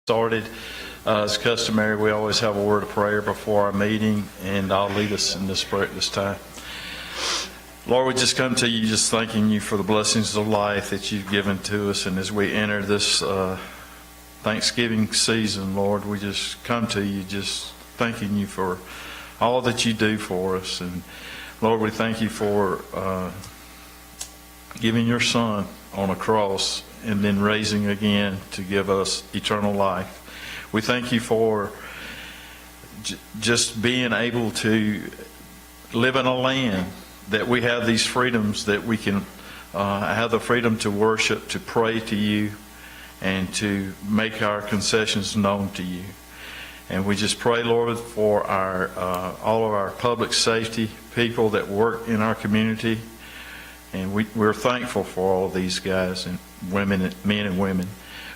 Started. As customary, we always have a word of prayer before our meeting, and I'll lead us in this prayer at this time. Lord, we just come to you just thanking you for the blessings of life that you've given to us, and as we enter this Thanksgiving season, Lord, we just come to you just thanking you for all that you do for us. And Lord, we thank you for giving your Son on a cross and then raising again to give us eternal life. We thank you for just being able to live in a land that we have these freedoms, that we can have the freedom to worship, to pray to you, and to make our concessions known to you. And we just pray, Lord, for our all of our public safety people that work in our community. And we're thankful for all of these guys and women, men and women.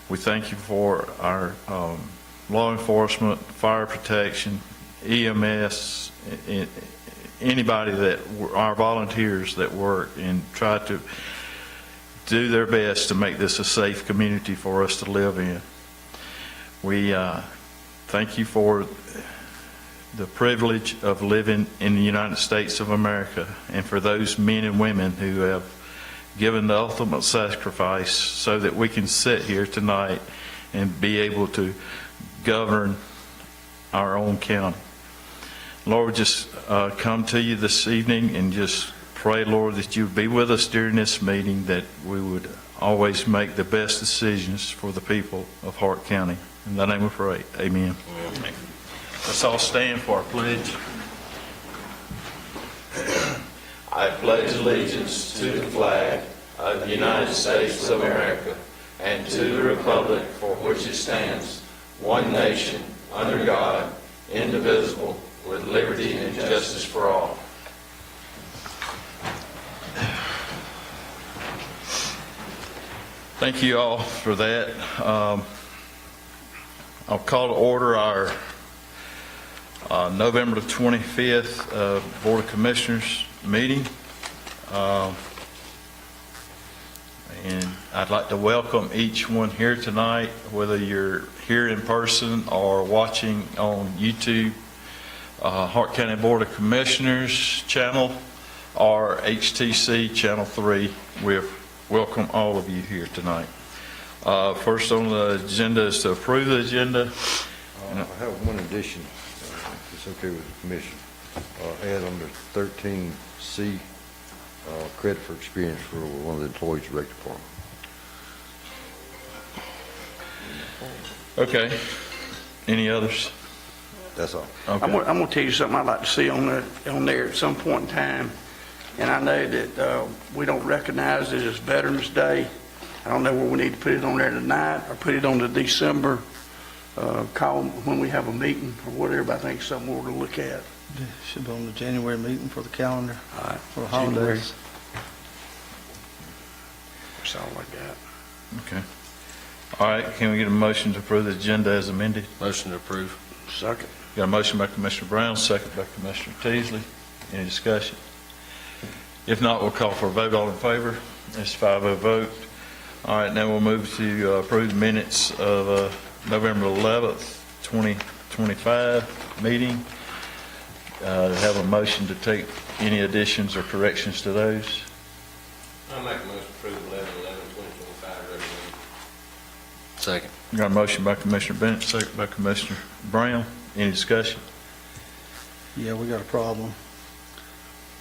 We thank you for our law enforcement, fire protection, EMS, anybody that our volunteers that work and try to do their best to make this a safe community for us to live in. We thank you for the privilege of living in the United States of America, and for those men and women who have given the ultimate sacrifice so that we can sit here tonight and be able to govern our own county. Lord, just come to you this evening and just pray, Lord, that you would be with us during this meeting, that we would always make the best decisions for the people of Hart County. In the name we pray, amen. Amen. Let's all stand for our pledge. I pledge allegiance to the flag of the United States of America and to the republic for which it stands, one nation, under God, indivisible, with liberty and justice for all. Thank you all for that. I'll call to order our November the 25th Board of Commissioners meeting. And I'd like to welcome each one here tonight, whether you're here in person or watching on YouTube, Hart County Board of Commissioners channel, or HTC Channel 3. We welcome all of you here tonight. First on the agenda is to approve the agenda. I have one addition, if it's okay with the commission. Add under 13C, credit for experience for one of the employees of the rec department. Okay. Any others? That's all. Okay. I'm going to tell you something I'd like to see on there at some point in time. And I know that we don't recognize it as Veterans Day. I don't know where we need to put it on there tonight or put it on the December call when we have a meeting or whatever. But I think it's something we're going to look at. It should be on the January meeting for the calendar. All right. For the holidays. That's all I got. Okay. All right. Can we get a motion to approve the agenda as amended? Motion to approve. Second. Got a motion by Commissioner Brown, second by Commissioner Teasley. Any discussion? If not, we'll call for a vote. All in favor? It's 5-0 vote. All right, now we'll move to approve the minutes of November 11th, 2025 meeting. Have a motion to take any additions or corrections to those. I'll make a motion to approve 11/11/2025 regular meeting. Second. Got a motion by Commissioner Bennett, second by Commissioner Brown. Any discussion? Yeah, we got a problem.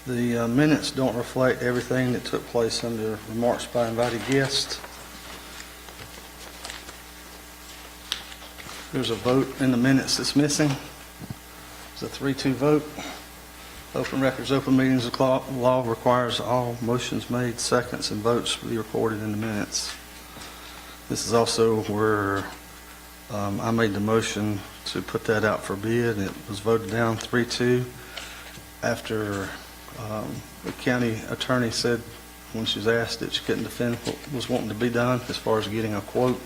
The minutes don't reflect everything that took place under remarks by invited guests. There's a vote in the minutes that's missing. It's a 3-2 vote. Open records, open meetings law requires all motions made, seconds, and votes to be recorded in the minutes. This is also where I made the motion to put that out for bid. It was voted down 3-2 after the county attorney said when she was asked that she couldn't defend what was wanting to be done as far as getting a quote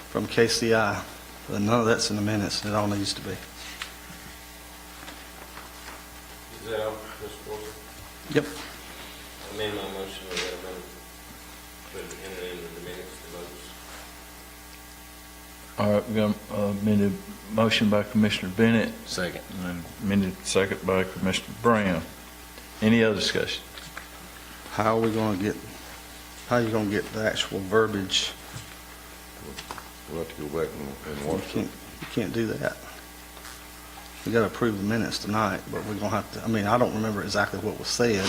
from KCI. But none of that's in the minutes, and it all needs to be. Is that all, Mr. Porter? Yep. I amend my motion to put it in the minutes, the votes. All right, we got a amended motion by Commissioner Bennett Second. and amended second by Commissioner Brown. Any other discussion? How are you going to get the actual verbiage? We'll have to go back and You watch it. can't do that. We got to approve the minutes tonight, but we're going to have to, I mean, I don't remember exactly what was said.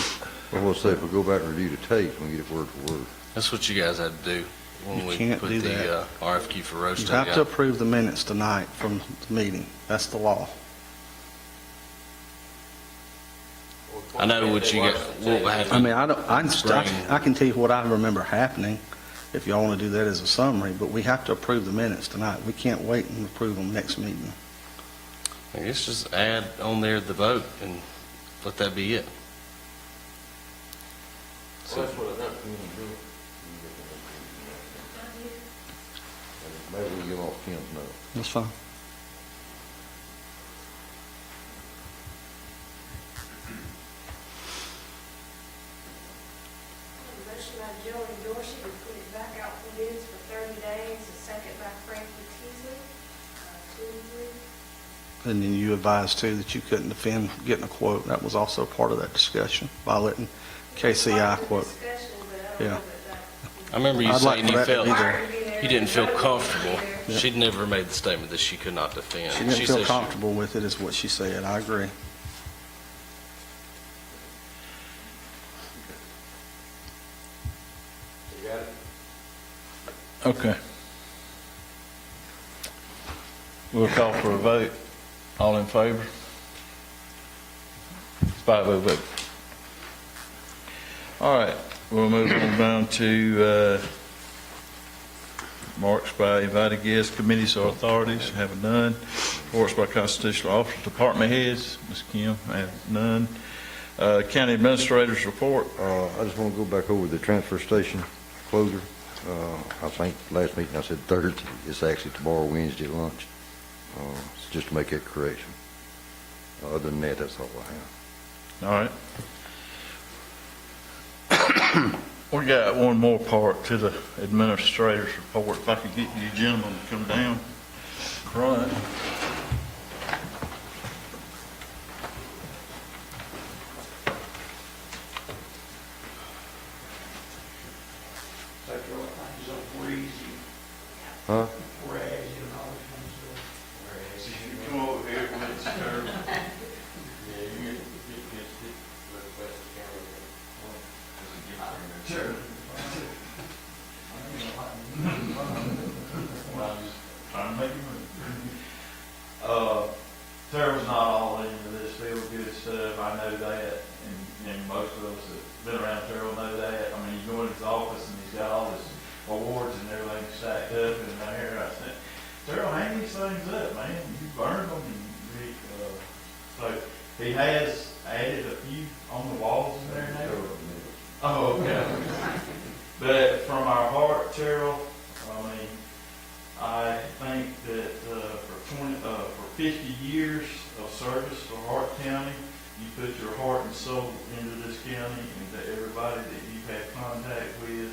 Well, we'll say if we go back and review the tape, we can get it word for word. That's what you guys had to do when You we can't put do the that. RFQ for You roadside have to out. approve the minutes tonight from the meeting. That's the law. I know what you got, what I happened. mean, Spring. I can tell you what I remember happening, if y'all want to do that as a summary, but we have to approve the minutes tonight. We can't wait and approve them next meeting. I guess just add on there the vote and let that be it. So- Maybe we can get off Kim's note. That's fine. Motion by Joe and Dorsey to put it back out for bids for 30 days, a second by Frankie Teasley. 2 and 3. And then you advised too that you couldn't defend getting a quote. That was also part of that discussion by letting KCI quote. Discussion, but I don't Yeah. know that I remember you I'd like saying for you that to felt, be there. you didn't feel comfortable. Yeah. She'd never made the statement that she could not defend. She didn't said feel comfortable with it, is what she said. I agree. Okay. We'll call for a vote. All in favor? 5-0 vote. All right, we'll move on down to marks by invited guests, committees or authorities. Have none. Reports by constitutional officers, department heads. Ms. Kim, I have none. County administrators report. I just want to go back over the transfer station closure. I think last meeting I said Thursday. It's actually tomorrow, Wednesday at lunch. It's just to make that correction. Other than that, that's all I have. All right. We got one more part to the administrator's report. If I could get you gentlemen to come down front. Huh? Come over here, Mr. Sure. Trying to make it move. Terrell's not all into this feel good stuff, I know that, and most of us that been around Terrell know that. I mean, you go in his office and he's got all his awards and everything stacked up in there. I said, Terrell, hang these things up, man, you burned them, and so he has added a few on the walls in there now. Oh, okay. But from our heart, Terrell, I mean, I think that for 50 years of service for Hart County, you put your heart and soul into this county and to everybody that you've had contact with.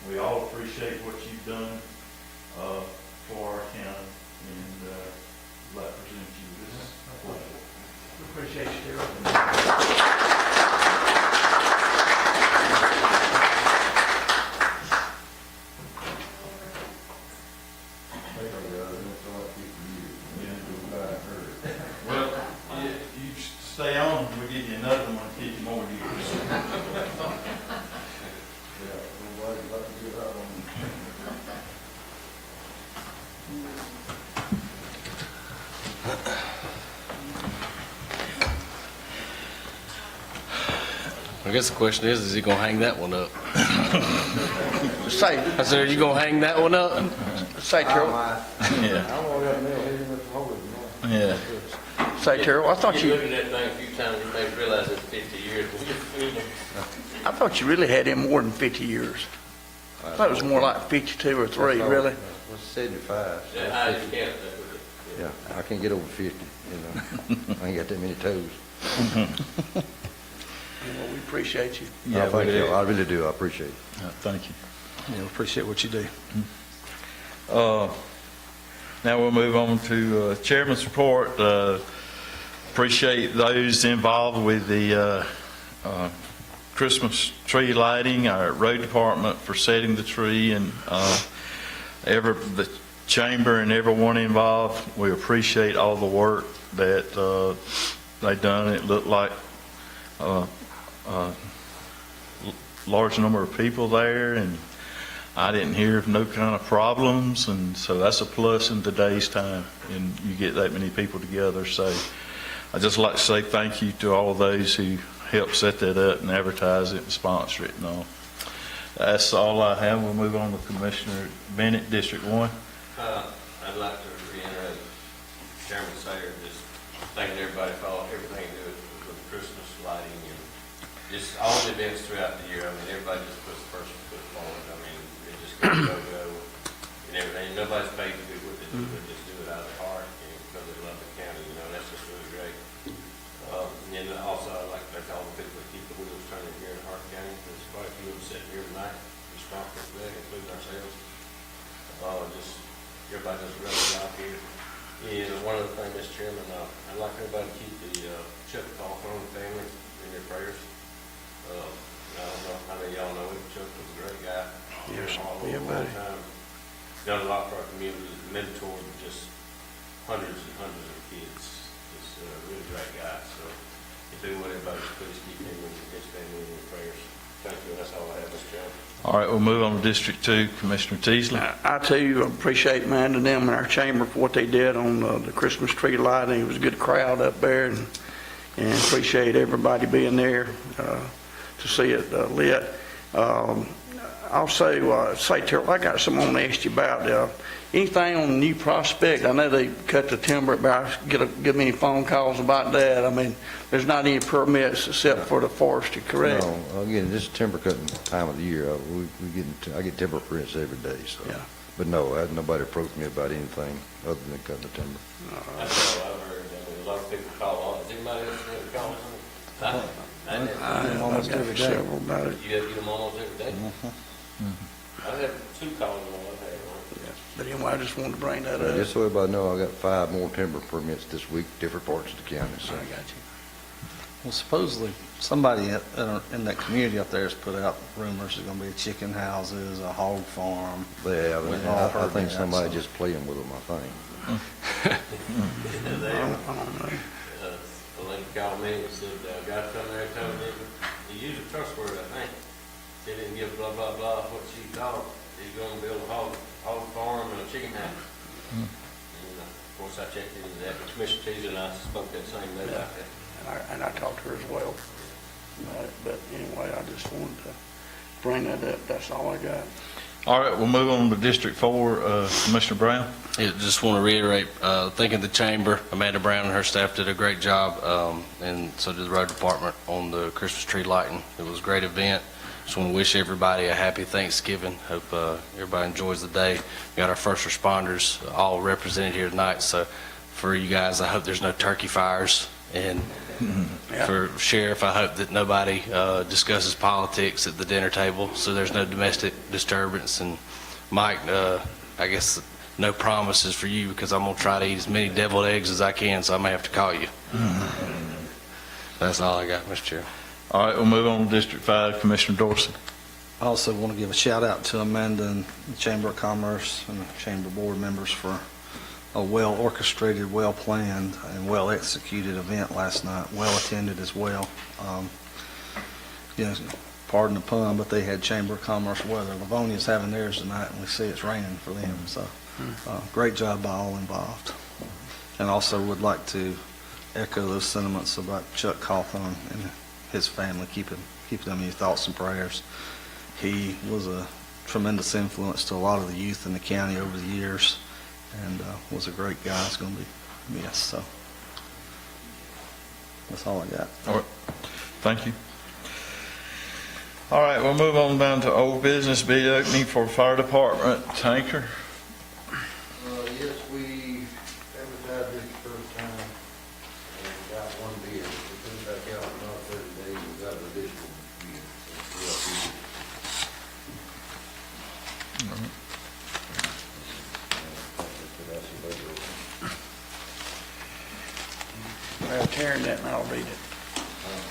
We all appreciate what you've done for our county, and I'd like to present you with this. Appreciate you, Darryl. Well, you stay on, we'll give you another one, keep you more years. I guess the question is he gonna hang that one up? Say, I said, are you gonna hang that one up? say, Terrell, Yeah. say, Terrell, I thought You you, look at that thing a few times, you may realize it's 50 years. I thought you really had him more than 50 years. I thought it was more like 52 or 3, really. It was 75. That high as you can, that's what it is. Yeah, I can't get over 50, you know. I ain't got that many toes. Well, we appreciate you. Yeah, Thank we you. do. I really do. I appreciate it. Thank you. Yeah, we appreciate what you do. Now we'll move on to Chairman's report. Appreciate those involved with the Christmas tree lighting, our road department for setting the tree, and the chamber and everyone involved. We appreciate all the work that they done. It looked like a large number of people there, and I didn't hear of no kind of problems, and so that's a plus in today's time, and you get that many people together. So I'd just like to say thank you to all those who helped set that up and advertise it and sponsor it and all. That's all I have. We'll move on to Commissioner Bennett, District 1. I'd like to reiterate Chairman Sayer, just thanking everybody for everything they do with the Christmas lighting and just all the events throughout the year. I mean, everybody just puts the first foot forward. I mean, it just go and everything. Nobody's paid to do what they do. They just do it out of their heart and because they love the county. You know, that's just really great. And then also, I'd like to thank all the people that keep the wheels turning here in Hart County. There's quite a few of them sitting here tonight, responsible for that, including ourselves. Just everybody does a real job here. And one other thing, Mr. Chairman, I'd like everybody to keep the Chuck Hawthorne family in their prayers. I don't know how many of y'all know him. Chuck was a great guy. Yes, All yeah, over buddy. one time. Done a lot for our community, mentored just hundreds and hundreds of kids. Just a really great guy. So if you do whatever, please keep him and his family in your prayers. Thank you. That's all I have, Mr. Chairman. All right, we'll move on to District 2, Commissioner Teasley. I too appreciate Amanda and them and our chamber for what they did on the Christmas tree lighting. It was a good crowd up there, and appreciate everybody being there to see it lit. I'll say, Terrell, I got something I want to ask you about. Anything on the new prospect? I know they cut the timber, but I get many phone calls about that. I mean, there's not any permits except for the forestry, correct? No, again, this is timber cutting time of the year. I get timber prints every day, so. Yeah. But no, nobody approached me about anything other than cutting the timber. That's all I've heard. I mean, a lot of people call on. Is anybody else ever call on? I've almost got every day. several about it. You get them almost every day? I've had 2 calls on one. I've had one. Yeah. But anyway, I just wanted to bring that up. Just so everybody know, I got 5 more timber permits this week, different parts of the county, so. I got you. Well, supposedly, somebody in that community up there has put out rumors there's going to be chicken houses, a hog farm. Yeah, We've all I heard think that, somebody so. just playing with them, I think. I don't know. The lady called me and said, guy come there and told me, he used a curse word, I think. He didn't give blah, blah, blah, what she thought. He's gonna build a hog farm and a chicken house. And of course, I checked into that, but Commissioner Teasley and I spoke that same day about that. And I talked to her as well about it. But anyway, I just wanted to bring that up. That's all I got. All right, we'll move on to District 4, Commissioner Brown. Yeah, just want to reiterate, thanking the chamber, Amanda Brown and her staff did a great job, and so did the road department on the Christmas tree lighting. It was a great event. Just want to wish everybody a happy Thanksgiving. Hope everybody enjoys the day. We got our first responders all represented here tonight, so for you guys, I hope there's no turkey fires. And Yeah. for Sheriff, I hope that nobody discusses politics at the dinner table, so there's no domestic disturbance. And Mike, I guess no promises for you because I'm going to try to eat as many deviled eggs as I can, so I may have to call you. That's all I got, Mr. Chair. All right, we'll move on to District 5, Commissioner Dorsey. I also want to give a shout out to Amanda and the Chamber of Commerce and the Chamber board members for a well orchestrated, well planned, and well executed event last night, well attended as well. Pardon the pun, but they had Chamber of Commerce weather. Livonia's having theirs tonight, and we see it's raining for them. So, great job by all involved. And also would like to echo those sentiments about Chuck Hawthorne and his family. Keep them in your thoughts and prayers. He was a tremendous influence to a lot of the youth in the county over the years, and was a great guy. It's going to be missed. So that's all I got. All right, thank you. All right, we'll move on down to old business, bid opening for fire department tanker. Yes, we advertised this first time and got one bid. We put it back out in another 30 days, we got an additional bid. tearing that and I'll read it.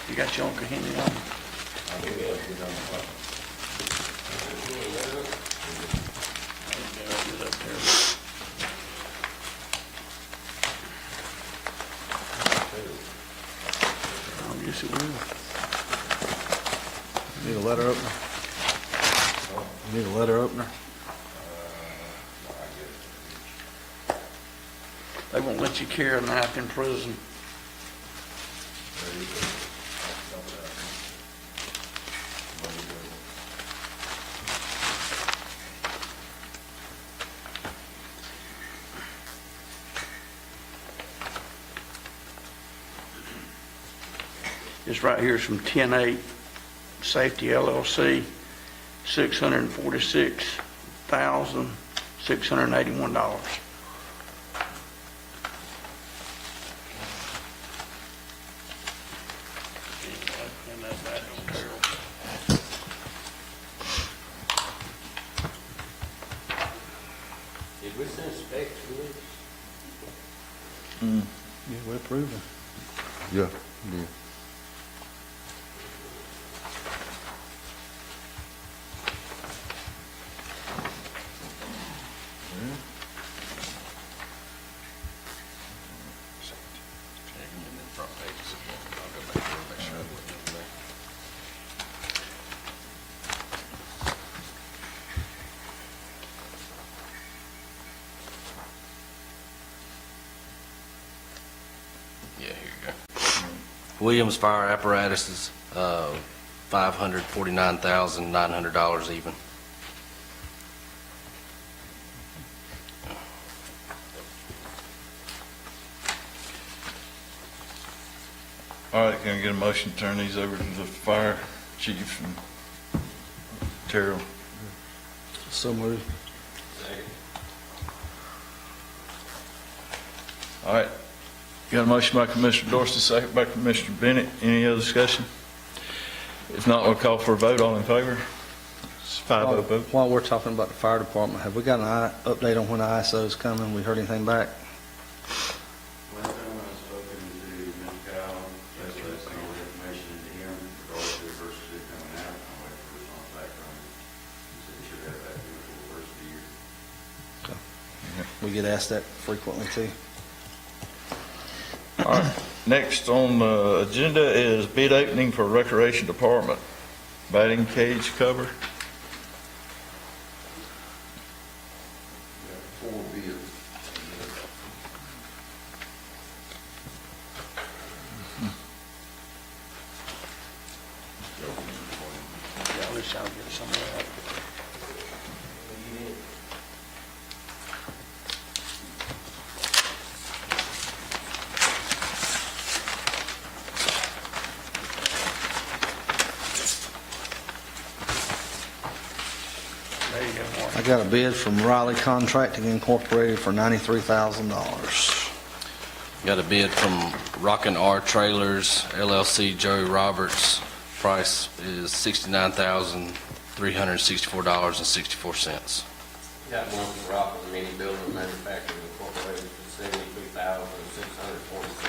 You got your Uncle Henry on? I guess it will. Need a letter opener? Need a letter opener? They won't let you carry a knife in prison. This right here is from 10-8 Safety LLC, $646,681. And that don't tear. Did we send specs for this? Yeah, we're approving. Yeah, yeah. Yeah, here you go. Williams Fire Apparatus is $549,900 even. All right, can I get a motion to turn these over to the fire chief and Terrell? So moved. Second. All right, got a motion by Commissioner Dorsey, second by Commissioner Bennett. Any other discussion? If not, we'll call for a vote. All in favor? It's 5-0 vote. While we're talking about the fire department, have we got an update on when the ISO is coming? We heard anything back? Last time I spoken to Mr. Kyle, that's the last thing all the information into him, regardless of the first two coming out, I'm waiting for a response back from him. He said he should have that due for the first of the year. We get asked that frequently too. All right, next on the agenda is bid opening for Recreation Department batting cage cover. We got 4 bids. Yeah, at least I'll get some of that. There you go, Mark. I got a bid from Riley Contracting Incorporated for $93,000. Got a bid from Rockin' R Trailers LLC, Joey Roberts. Price is $69,364.64. Got one from Rockland Mini Building Manufacturing Incorporated for $72,646.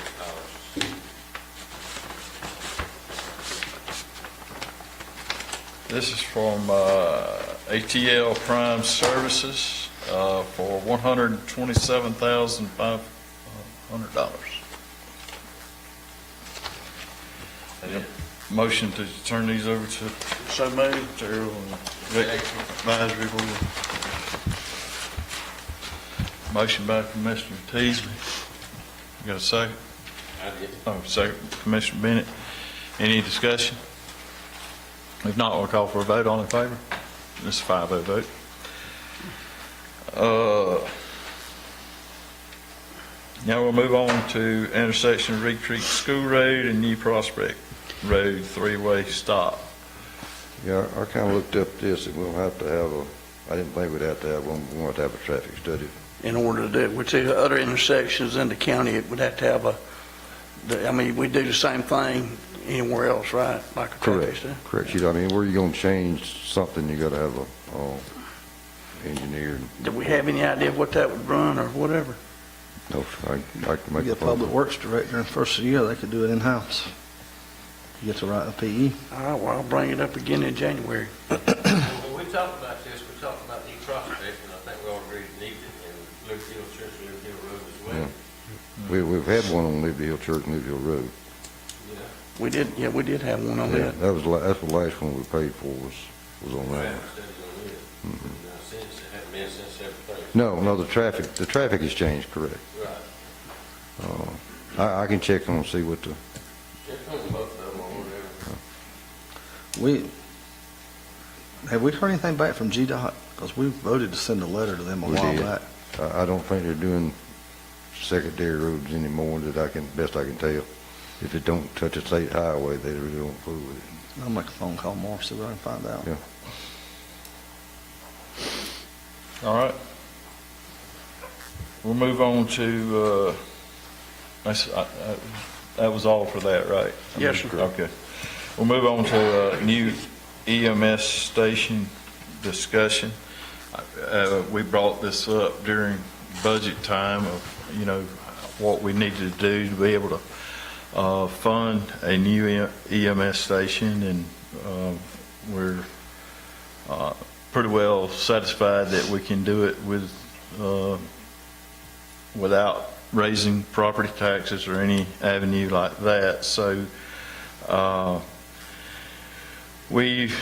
This is from ATL Prime Services for $127,500. Motion to turn these over to So moved. Terrell and Vic Advisory Board. Motion by Commissioner Teasley. You got a second? I did. Oh, second, Commissioner Bennett. Any discussion? If not, we'll call for a vote. All in favor? This is a 5-0 vote. Now we'll move on to intersection of Reed Creek School Road and New Prospect Road, 3-way stop. Yeah, I kind of looked up this, and we'll have to have I didn't think we'd have to have one, we'll have to have a traffic study. In order to do it, which the other intersections in the county, it would have to have we do the same thing anywhere else, right? Like a traffic study? Correct. I mean, where you gonna change something, you gotta have a engineer. Do we have any idea what that would run or whatever? No, sir, I can We make get a a public phone. works director in the first of the year, they could do it in-house. You get to write a PE. All right, well, I'll bring it up again in January. When we talked about this, we talked about the prospect, and I think we all agreed it needed it in Libertyville Church, Libertyville Road as well. We've had one on Liberty Hill Church, Liberty Hill Road. Yeah. We did have one on Yeah, that. that's the last one we paid for was on We that. haven't studied on it. Now, since, it hadn't been since everything. No, the traffic has changed, correct. Right. I can check on and see what the, Just on both of them or whatever. Have we heard anything back from GDOT? Because we voted to send a letter to them a We while did. back. I don't think they're doing secondary roads anymore best I can tell. If it don't touch a state highway, they really don't fool with it. I'll make a phone call more, see what I can find out. Yeah. All right. We'll move on to, that was all for that, right? Yes, sir. Okay. We'll move on to new EMS station discussion. We brought this up during budget time of, what we needed to do to be able to fund a new EMS station, and we're pretty well satisfied that we can do it without raising property taxes or any avenue like that. So we've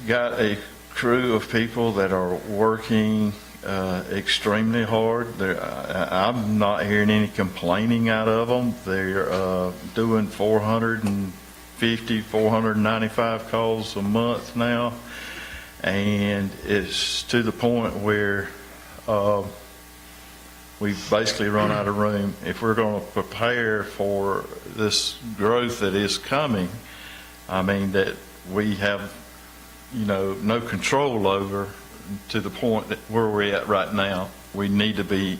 got a crew of people that are working extremely hard. I'm not hearing any complaining out of them. They're doing 450, 495 calls a month now, and it's to the point where we've basically run out of room. If we're going to prepare for this growth that is coming, I mean, that we have, no control over, to the point that where we're at right now, we need to be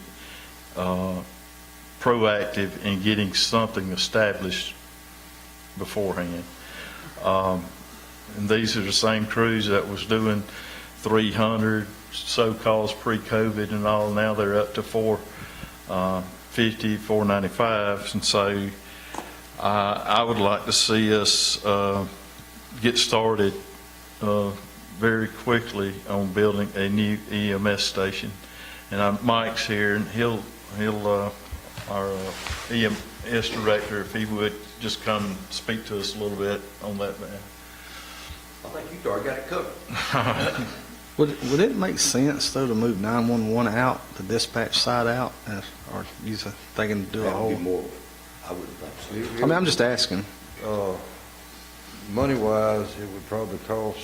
proactive in getting something established beforehand. And these are the same crews that was doing 300 so calls pre-COVID and all. Now they're up to 450, 495, and so I would like to see us get started very quickly on building a new EMS station. And Mike's here, and he'll our EMS director, if he would just come and speak to us a little bit on that, man. I think you already got it covered. Would it make sense, though, to move 911 out, the dispatch side out, or you thinking to do a That would be whole? more, I wouldn't think so. I mean, I'm just asking. Money-wise, it would probably cost,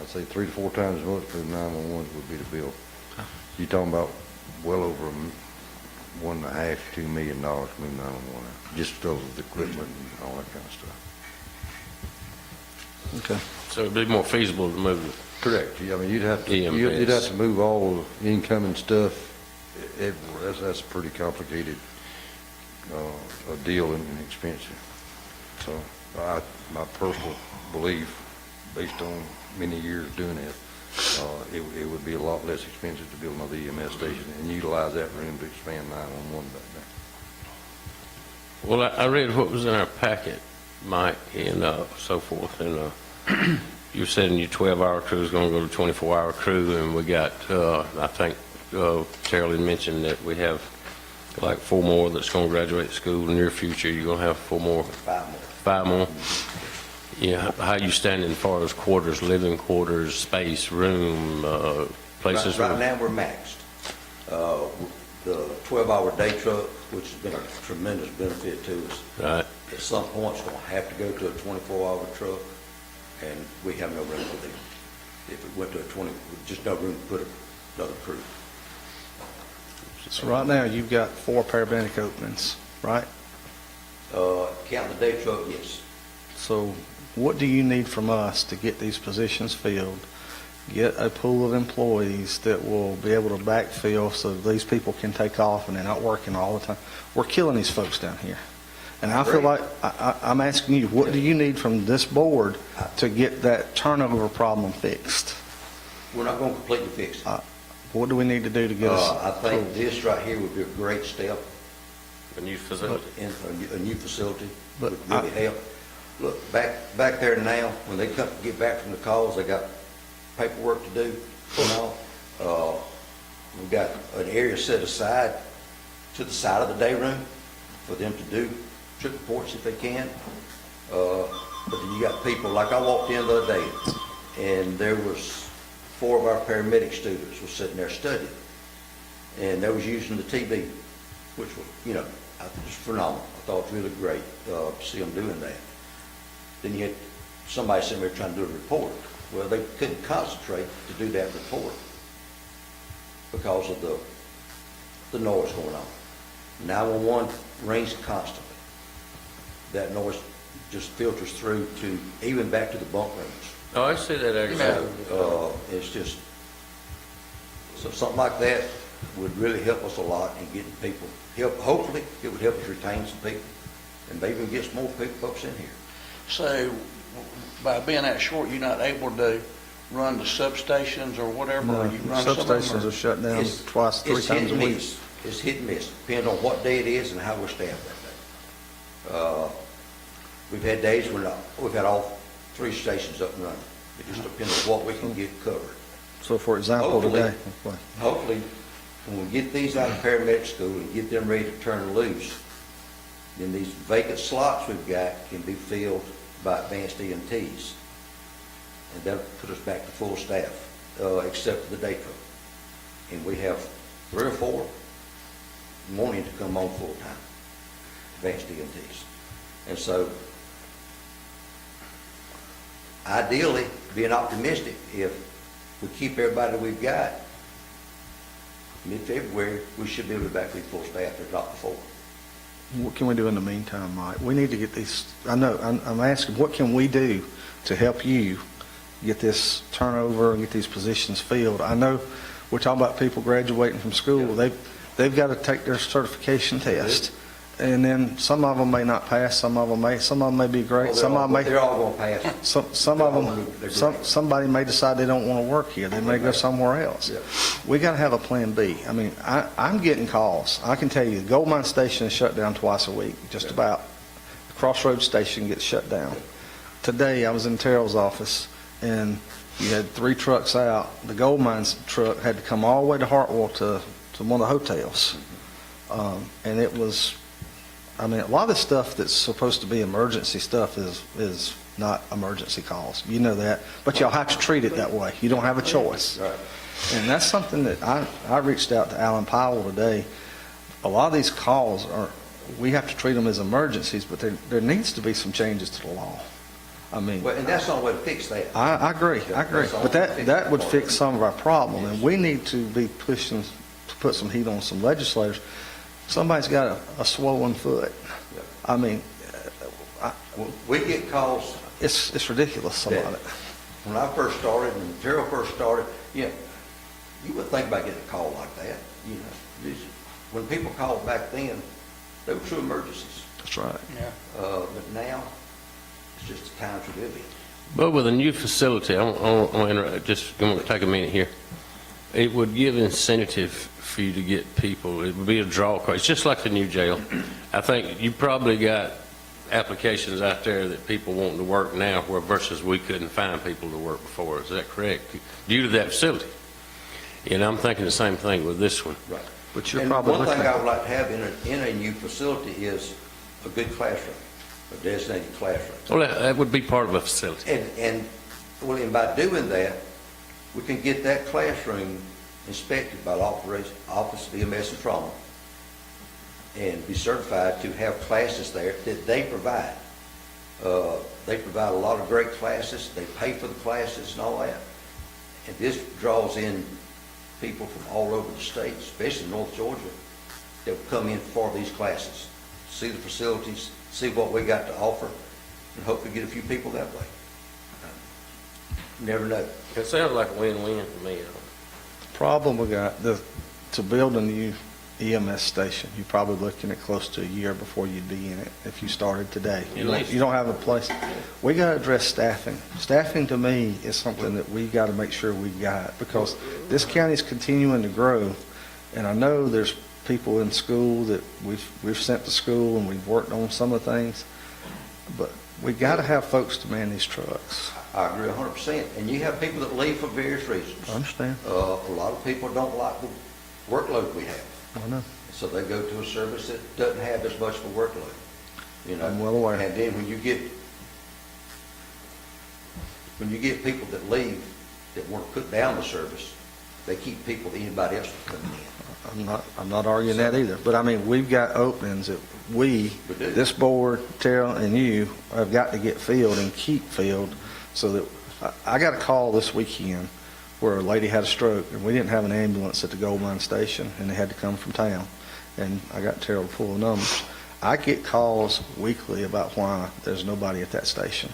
I'd say 3 to 4 times as much for the 911s would be the bill. You're talking about well over $1.5 to $2 million to move 911 out, just because of the equipment and all that kind of stuff. Okay. So it'd be more feasible to move it. Correct. I mean, you'd have to, EMS. you'd have to move all the incoming stuff everywhere. That's a pretty complicated a deal and expensive. So my personal belief, based on many years doing it, it would be a lot less expensive to build another EMS station and utilize that room to expand 911 back there. Well, I read what was in our packet, Mike, and so forth, and you said in your 12-hour crew is going to go to 24-hour crew, and we got, I think Terrell had mentioned that we have like 4 more that's going to graduate school in the near future. You're going to have 4 more? 5 more. 5 more? Yeah, how you standing as far as quarters, living quarters, space, room, places? Right now, we're maxed. The 12-hour day truck, which has been a tremendous benefit to us, Right. at some point, it's going to have to go to a 24-hour truck, and we have no room for them. If it went to a 20, just no room to put another crew. So right now, you've got 4 paramedic openings, right? Count the day truck, yes. So what do you need from us to get these positions filled? Get a pool of employees that will be able to backfill so these people can take off and they're not working all the time. We're killing these folks down here. And I feel like, I'm asking you, what do you need from this board to get that turnover problem fixed? We're not going to completely fix it. What do we need to do to get us? I think this right here would be a great step A new facility. in a new facility, But would really help. Look, back there now, when they come, get back from the calls, they got paperwork to do, you know. We've got an area set aside to the side of the day room for them to do trip reports if they can. But then you got people, like I walked in the other day, and there was 4 of our paramedic students was sitting there studying. And they was using the TB, which was, you know, I think it's phenomenal. I thought it was really great to see them doing that. Then you had somebody sitting there trying to do a report. Well, they couldn't concentrate to do that report because of the noise going on. 911 rings constantly. That noise just filters through to, even back to the bunk rooms. Oh, I see that actually. It's just, so something like that would really help us a lot in getting people, hopefully, it would help us retain some people, and maybe even get some more folks in here. So by being that short, you're not able to run the substations or whatever? No, or you run some of them, substations or- are shut down It's- twice, 3 It's hit times a and week. miss. It's hit and miss, depending on what day it is and how we're staffed that day. We've had days when we've had all 3 stations up and running. It just depends on what we can get covered. So for example, Hopefully. today, Hopefully, when we get these out of paramedic school and get them ready to turn loose, then these vacant slots we've got can be filled by advanced EMTs. And that'll put us back to full staff, except for the day crew. And we have 3 or 4 wanting to come on full-time, advanced EMTs. And so, ideally, being optimistic, if we keep everybody we've got, mid-February, we should be able to be back to full staff, if not before. what can we do in the meantime, Mike? We need to get these, I know, I'm asking, what can we do to help you get this turnover and get these positions filled? I know we're talking about people graduating from school. They've got to take their certification test. And then some of them may not pass, some of them may be great, some of them may. They're all going to pass. Some of them, somebody may decide they don't want to work here. They may go somewhere else. Yeah. We got to have a plan B. I mean, I'm getting calls. I can tell you, the Gold Mine Station is shut down twice a week, just about. The Crossroads Station gets shut down. Today, I was in Terrell's office, and you had 3 trucks out. The Gold Mines truck had to come all the way to Hartwell to one of the hotels. And it was, I mean, a lot of the stuff that's supposed to be emergency stuff is not emergency calls. You know that, but y'all have to treat it that way. You don't have a choice. Right. And that's something that I reached out to Alan Powell today. A lot of these calls we have to treat them as emergencies, but there needs to be some changes to the law. I mean, Well, and that's the only way to fix that. I agree. But that would fix some of our problem, and we need to be pushing to put some heat on some legislators. Somebody's got a swollen foot. I mean, We get calls it's ridiculous, some of it. when I first started and Terrell first started, you wouldn't think about getting a call like that, you know. When people called back then, they were true emergencies. That's right. Yeah. But now, it's just the times we live in. But with a new facility, I'm just going to take a minute here. It would give incentive for you to get people. It would be a draw card. It's just like the new jail. I think you probably got applications out there that people wanting to work now, where versus we couldn't find people to work before. Is that correct? Due to that facility. And I'm thinking the same thing with this one. Right. But you're And probably one looking thing I at, would like to have in a new facility is a good classroom, a designated classroom. Well, that would be part of a facility. And by doing that, we can get that classroom inspected by the Office of EMS and Trauma and be certified to have classes there that they provide. They provide a lot of great classes. They pay for the classes and all that. And this draws in people from all over the state, especially North Georgia, that will come in for these classes, see the facilities, see what we got to offer, and hopefully get a few people that way. Never know. It sounds like a win-win to me. problem we got, to build a new EMS station, you're probably looking at close to a year before you'd be in it if you started today. At least. You don't have a place. We got to address staffing. Staffing, to me, is something that we got to make sure we got, because this county's continuing to grow, and I know there's people in school that we've sent to school and we've worked on some of the things, but we got to have folks to man these trucks. I agree 100%. And you have people that leave for various reasons. I understand. A lot of people don't like the workload we have. I know. So they go to a service that doesn't have as much of a workload, you know. I'm well aware. And then when you get people that leave that weren't put down the service, they keep people that anybody else would come in. I'm not arguing that either, but I mean, we've got openings that We do. this board, Terrell, and you have got to get filled and keep filled, so that, I got a call this weekend where a lady had a stroke, and we didn't have an ambulance at the Gold Mine Station, and they had to come from town, and I got Terrell to pull the numbers. I get calls weekly about why there's nobody at that station.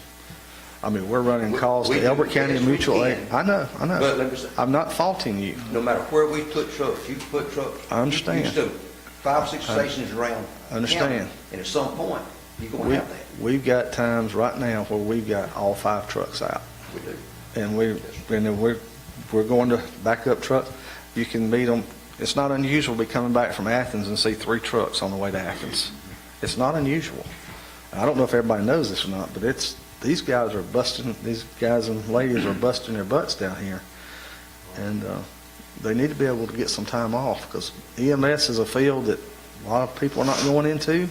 I mean, we're running calls We to do Elbert the County best and we Mutual Aid. can. I know. But let me say, I'm not faulting you. no matter where we put trucks, you put trucks. I understand. You still 5, 6 stations around. I understand. county, And at some point, you're going to have that. We've got times right now where we've got all 5 trucks out. We do. And we're going to backup trucks. You can meet them. It's not unusual to be coming back from Athens and see 3 trucks on the way to Athens. It's not unusual. I don't know if everybody knows this or not, but these guys and ladies are busting their butts down here. And they need to be able to get some time off, because EMS is a field that a lot of people are not going into,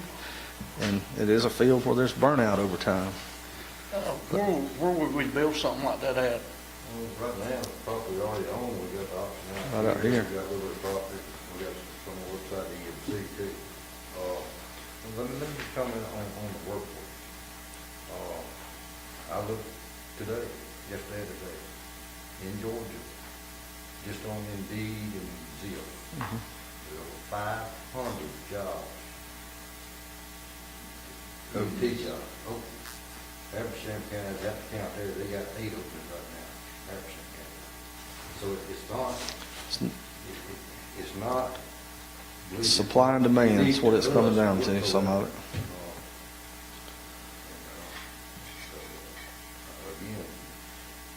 and it is a field where there's burnout over time. Where would we build something like that at? Right now, the property already owned, we got the option out. Right out here. We got a little bit of property, we got some on the other side of the EMC too. Let me just comment on the workforce. I looked yesterday and today, in Georgia, just on Indeed and Zillow. There were 500 jobs. OT jobs. Oh, Habersham County, I got to count there, they got 8 openings right now, Habersham County. So it's not. Supply and demand is what it's coming down to, some of it. Again,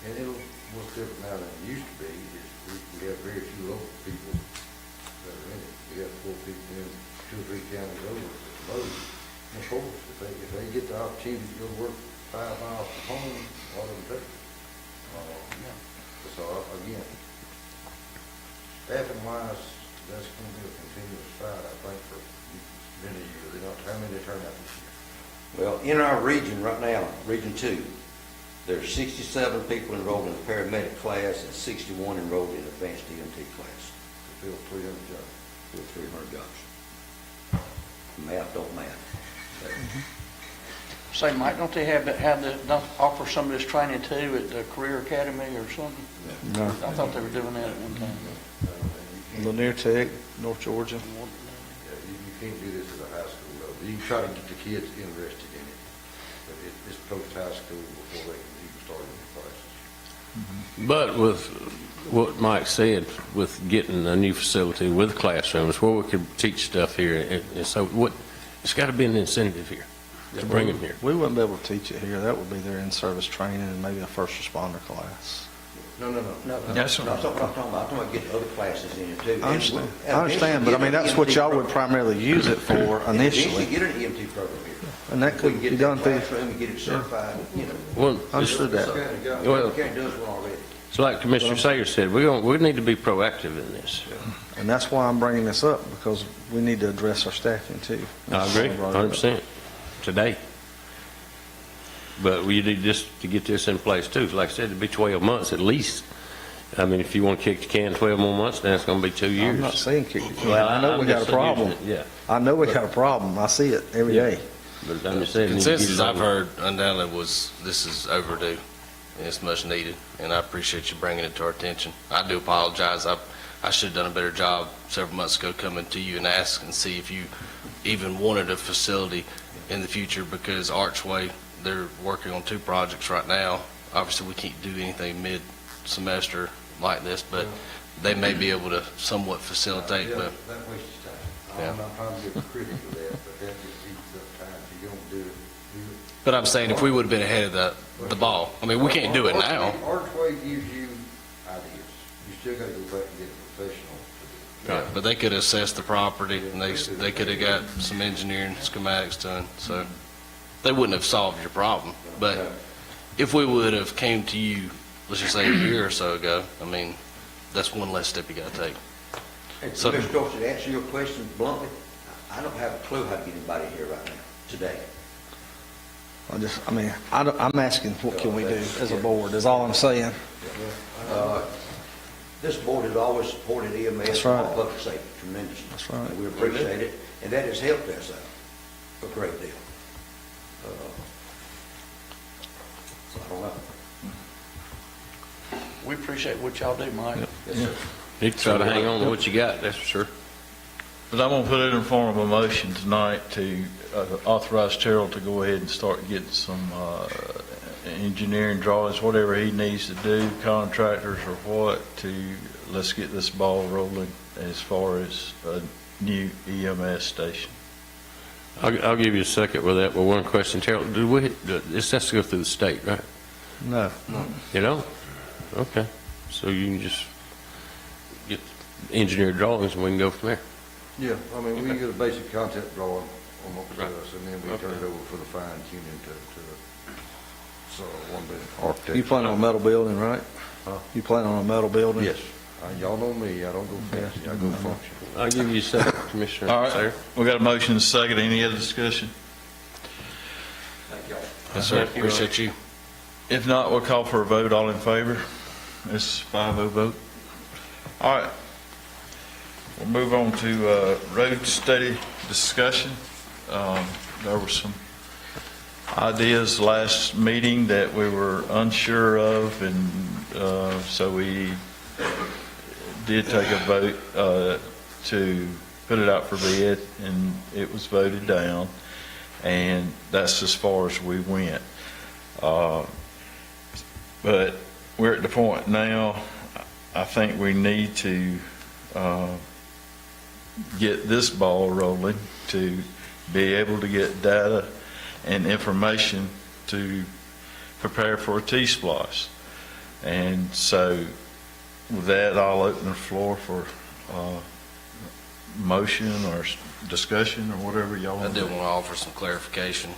and it'll work different now than it used to be, is we have very few local people that are in it. We got 4 people in 2 or 3 counties over at most. And of course, if they get the opportunity to go work 5 miles from home, a lot of them take it. So again, staffing wise, that's going to be a continuous fight, I think, for many years. They don't, how many they turn out this year? Well, in our region right now, Region 2, there's 67 people enrolled in the paramedic class and 61 enrolled in advanced EMT class. To fill 300 jobs. With 300 jobs. Math don't math. Say, Mike, don't they don't offer some of this training too at the Career Academy or something? No. I thought they were doing that at one time. Lanier Tech, North Georgia. Yeah, you can't do this at a high school level. You can try to get the kids interested in it, but it's post-high school before they can even start in the classes. But with what Mike said, with getting a new facility with classrooms where we could teach stuff here, and so it's got to be an incentive here to bring them here. We wouldn't be able to teach it here. That would be their in-service training and maybe a first responder class. No. That's That's not what I'm talking about. I'm talking about getting other classes in here too. I understand, but I mean, that's what y'all would primarily use it for Initially, initially. get an EMT program here. And that We could can be get done that through, classroom and get it certified, you know. Well, understood that. Well, County does one already. it's like Commissioner Sayer said, we need to be proactive in this. And that's why I'm bringing this up, because we need to address our staffing too. I agree, 100%, today. But we need just to get this in place too. Like I said, it'd be 12 months at least. I mean, if you want to kick the can 12 more months, then it's going to be 2 years. I'm not saying kick the can. Well, I know I'm we got a just problem. using it, yeah. I know we got a problem. I see it every day. But I'm just saying. you need to get Consensus it I've over. heard undoubtedly was this is overdue and it's much needed, and I appreciate you bringing it to our attention. I do apologize. I should have done a better job several months ago coming to you and asking and see if you even wanted a facility in the future, because Archway, they're working on 2 projects right now. Obviously, we can't do anything mid-semester like this, but they may be able to somewhat facilitate, Yeah, but that wastes time. Yeah. I'm not trying to be a critic of that, but that just eats up time. If you don't do it, do it. But I'm saying if we would have been ahead of the ball, I mean, we can't do it now. Archway gives you ideas. You still gotta go back and get a professional to do it. But they could assess the property, and they could have got some engineering schematics done, so they wouldn't have solved your problem. But if we would have came to you, let's just say a year or so ago, I mean, that's one less step you gotta take. And So- Mr. Dorsey, to answer your question bluntly, I don't have a clue how to get anybody here right now, today. I'm asking, what can we do as a board, is all I'm saying. This board has always supported EMS That's and right. public safety tremendously. That's right. And we appreciate it, and that has helped us out a great deal. So I don't know. We appreciate what y'all do, Mike. Yes, sir. You try to hang on to what you got, that's for sure. But I'm going to put it in form of a motion tonight to authorize Terrell to go ahead and start getting some engineering drawings, whatever he needs to do, contractors or what, let's get this ball rolling as far as a new EMS station. I'll give you a second with that, but one question, Terrell, this has to go through the state, right? No. You know? Okay, so you can just get engineered drawings and we can go from there. Yeah, I mean, we get a basic concept drawing on what Right. to us, and then we turn it over for the fine tuning to one bit architect. You plan on a metal building, right? Huh? You plan on a metal building? Yes. Y'all know me, I don't go fancy, I go function. I'll give you a second, Commissioner All right, Sayer. we got a motion and a second. Any other discussion? Thank y'all. Yes, sir, appreciate you. If not, we'll call for a vote. All in favor? It's 5-0 vote. All right. We'll move on to road study discussion. There were some ideas last meeting that we were unsure of, and so we did take a vote to put it out for bid, and it was voted down, and that's as far as we went. But we're at the point now, I think we need to get this ball rolling to be able to get data and information to prepare for a T-Splosh. And so with that, I'll open the floor for motion or discussion or whatever y'all I want to did do. want to offer some clarification.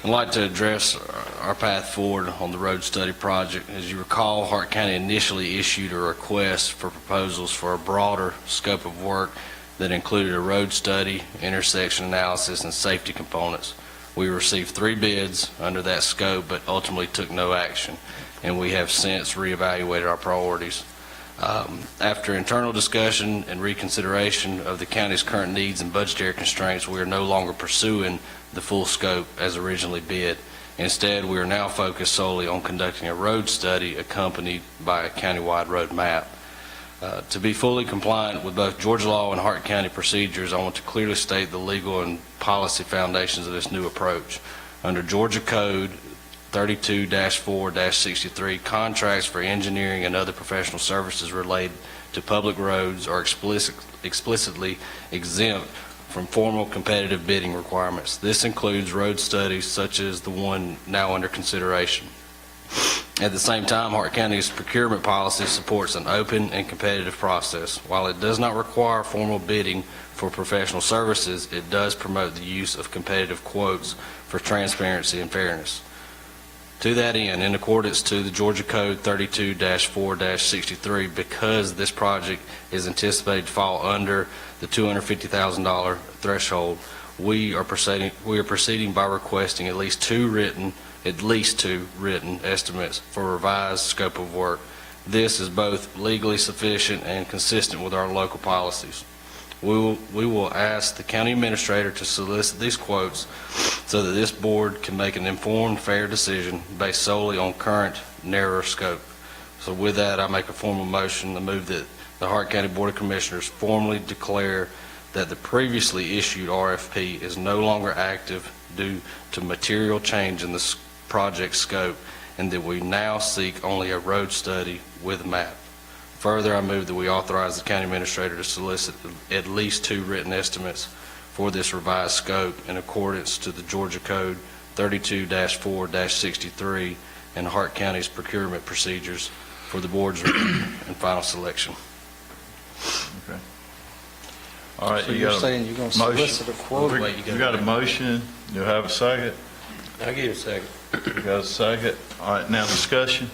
I'd like to address our path forward on the road study project. As you recall, Hart County initially issued a request for proposals for a broader scope of work that included a road study, intersection analysis, and safety components. We received 3 bids under that scope, but ultimately took no action, and we have since reevaluated our priorities. After internal discussion and reconsideration of the county's current needs and budgetary constraints, we are no longer pursuing the full scope as originally bid. Instead, we are now focused solely on conducting a road study accompanied by a countywide road map. To be fully compliant with both Georgia law and Hart County procedures, I want to clearly state the legal and policy foundations of this new approach. Under Georgia Code 32-4-63, contracts for engineering and other professional services related to public roads are explicitly exempt from formal competitive bidding requirements. This includes road studies such as the one now under consideration. At the same time, Hart County's procurement policy supports an open and competitive process. While it does not require formal bidding for professional services, it does promote the use of competitive quotes for transparency and fairness. To that end, in accordance to the Georgia Code 32-4-63, because this project is anticipated to fall under the $250,000 threshold, we are proceeding by requesting at least two written estimates for revised scope of work. This is both legally sufficient and consistent with our local policies. We will ask the county administrator to solicit these quotes so that this board can make an informed, fair decision based solely on current narrower scope. So with that, I make a formal motion to move that the Hart County Board of Commissioners formally declare that the previously issued RFP is no longer active due to material change in the project scope, and that we now seek only a road study with a map. Further, I move that we authorize the county administrator to solicit at least 2 written estimates for this revised scope in accordance to the Georgia Code 32-4-63 and Hart County's procurement procedures for the board's review and final selection. All right, So you you're got a saying you're going to motion. solicit a quote? Wait, You got a motion, you have a second? I'll give you a second. You got a second? All right, now discussion.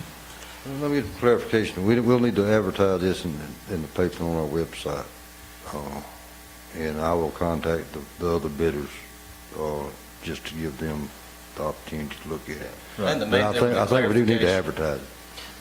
Let me get clarification. We'll need to advertise this in the paper on our website. And I will contact the other bidders, just to give them the opportunity to look at it. And the But main I thing with think, the I think we do need to clarification- advertise it.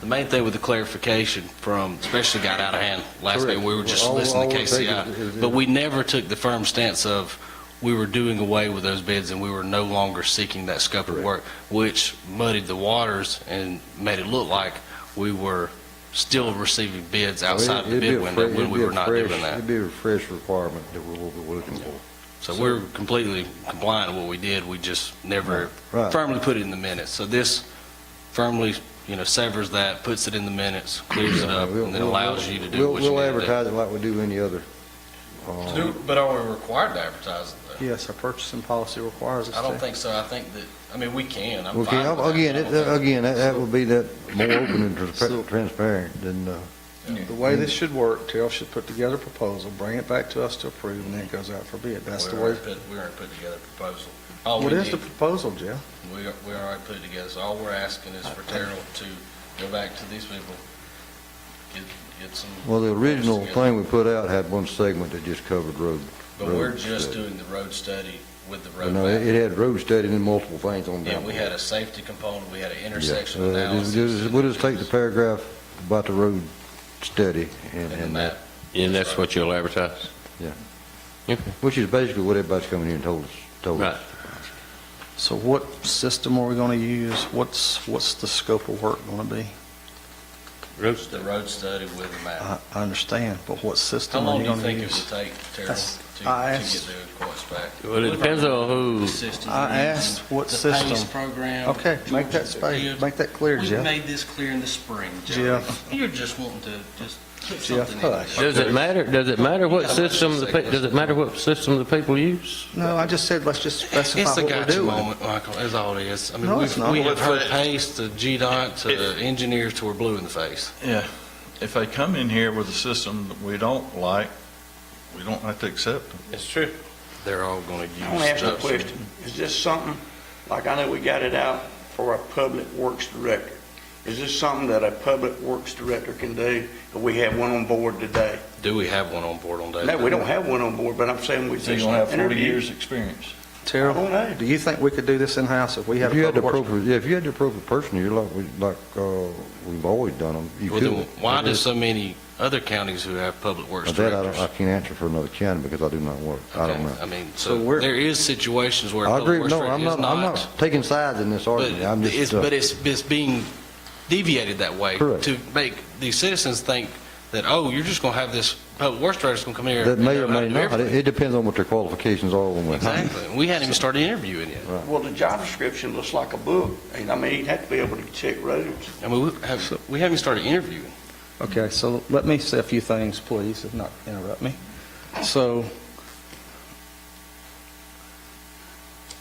The main thing with the clarification from, especially got out of hand last Correct. week, we were just All- listening all to we're taking KCI, is- but we never took the firm stance of we were doing away with those bids and we were no longer seeking that scope of Correct. work, which muddied the waters and made it look like we were still receiving bids outside the It'd be bid a window fre- when it'd we be a were not fresh- doing that. It'd be a fresh requirement that we're looking for. So we're completely compliant with what we did, we just never Right. firmly put it in the minutes. So this firmly, severs that, puts it in the minutes, clears it up, and then allows you to do what you We'll need to do. advertise it like we do any other. But are we required to advertise it, though? Yes, our purchasing policy requires us to. I don't think so. I think that, we can. I'm Okay, fine with that. again, I don't think- again, that would be that more open and So- transparent than, The way this should work, Terrell should put together a proposal, bring it back to us to approve, and then it goes out for bid. That's the We way. already put together a proposal. All What we is the need, proposal, Jeff? we already put it together, so all we're asking is for Terrell to go back to these people, get some. well, the original together. thing we put out had one segment that just covered road. But we're road just study. doing the road study with the But road no, map. it had road study and multiple things on Yeah, that. we had a safety component, we had an Yeah. intersection We'll analysis. just take the paragraph about the road study And the and map. that, And that's what you'll advertise? Yeah. Okay. which is basically what everybody's coming here and told Right. us. So what system are we going to use? What's the scope of work going to be? The road study with the map. I understand, but what How system are long you do you going to think it use? would take, Terrell, That's- to I get asked- the quotes back? Well, it depends on who, The system I we're asked using, what the system. PACE program. Okay, make that Georgia space, gives. make that clear, We Jeff. made this clear in the spring, Jeff. Jeff. You're just wanting to just put Jeff, something in hush. there. does it matter what got a system, motion second. does it matter what system the people use? No, I just said, let's just specify It's a what we're gotcha doing. moment, Michael, is all it is. No, we it's not. we have Well, heard if- PACE to GDOT to engineers to we're blue in the face. Yeah, if they come in here with a system that we don't like, we don't have to accept them. It's true. They're all going to I want to use ask you a stuff. question. Is this something, like I know we got it out for a public works director. Is this something that a public works director can do if we have one on board today? Do we have one on board on that? No, we don't have one on board, but I'm saying we So you're just gonna have 40 interview. years' experience. Terrell, I don't know. do you think we could do this in-house if we had If you a had the public works? appropriate, yeah, if you had the appropriate person here, we've always done them, you Well, could. then why do so many other counties who have public works That I directors? can't answer for another county because I do not work. I don't know. Okay, So so we're- there is situations where a I public agree, works no, director I'm is not, I'm not taking sides in this argument. I'm just, But it's being deviated that way Correct. to make these citizens think that, oh, you're just going to have this public works director's going to come here. that and may know or how may to do not, everything. it depends on what their qualifications are when we hire. Exactly. We hadn't even started interviewing yet. Well, the job description looks like a book. And I mean, you'd have to be able to check roads. I mean, we haven't even started interviewing. Okay, so let me say a few things, please, if not interrupt me. So,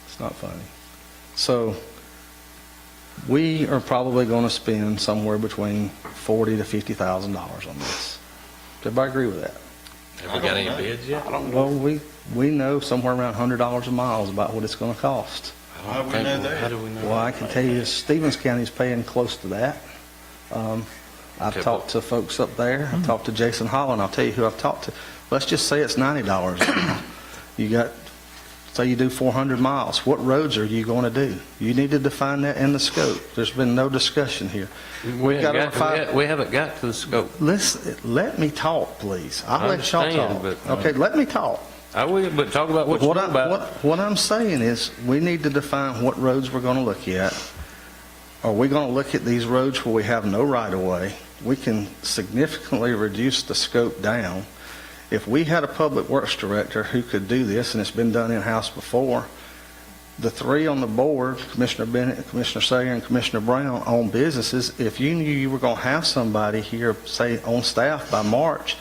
it's not funny. So, we are probably going to spend somewhere between $40,000 to $50,000 on this. Does everybody agree with that? Have we got any bids yet? I don't know. Well, we know somewhere around $100 a mile is about what it's going to cost. How do we know that? How do we know? Well, I can tell you, Stevens County's paying close to that. I've Okay, talked to folks up there. I've talked to Jason Holland. I'll tell you who I've talked to. Let's just say it's $90 a mile. You got, say you do 400 miles. What roads are you going to do? You need to define that in the scope. There's been no discussion here. We got haven't over five- we haven't got to the scope. Listen, let me talk, please. I'll I let y'all understand, talk. but- Okay, let me talk. I will, but talk about what you know about. What I'm saying is, we need to define what roads we're going to look at. Are we going to look at these roads where we have no right-of-way? We can significantly reduce the scope down. If we had a public works director who could do this, and it's been done in-house before, The three on the board, Commissioner Bennett, Commissioner Sayer, and Commissioner Brown, own businesses. If you knew you were going to have somebody here, say, on staff by March,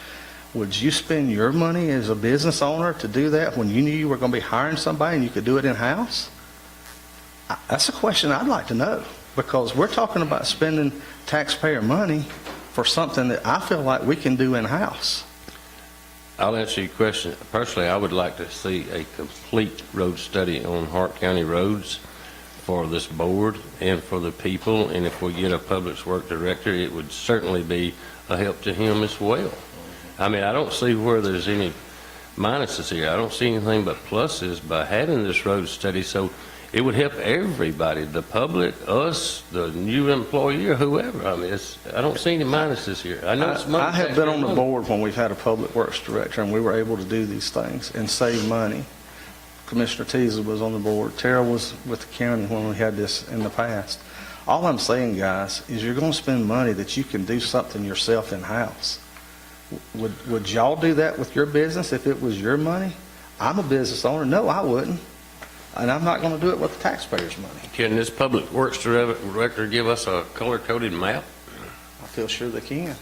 would you spend your money as a business owner to do that when you knew you were going to be hiring somebody and you could do it in-house? That's a question I'd like to know, because we're talking about spending taxpayer money for something that I feel like we can do in-house. I'll answer your question. Personally, I would like to see a complete road study on Hart County roads for this board and for the people, and if we get a public works director, it would certainly be a help to him as well. I mean, I don't see where there's any minuses here. I don't see anything but pluses by having this road study, so it would help everybody, the public, us, the new employee, or whoever. I mean, I don't see any minuses here. I know it's money. I have been on the board when we've had a public works director, and we were able to do these things and save money. Commissioner Teasley was on the board. Tara was with the county when we had this in the past. All I'm saying, guys, is you're going to spend money that you can do something yourself in-house. Would y'all do that with your business if it was your money? I'm a business owner. No, I wouldn't. And I'm not going to do it with the taxpayers' money. Can this public works director give us a color-coded map? I feel sure they can.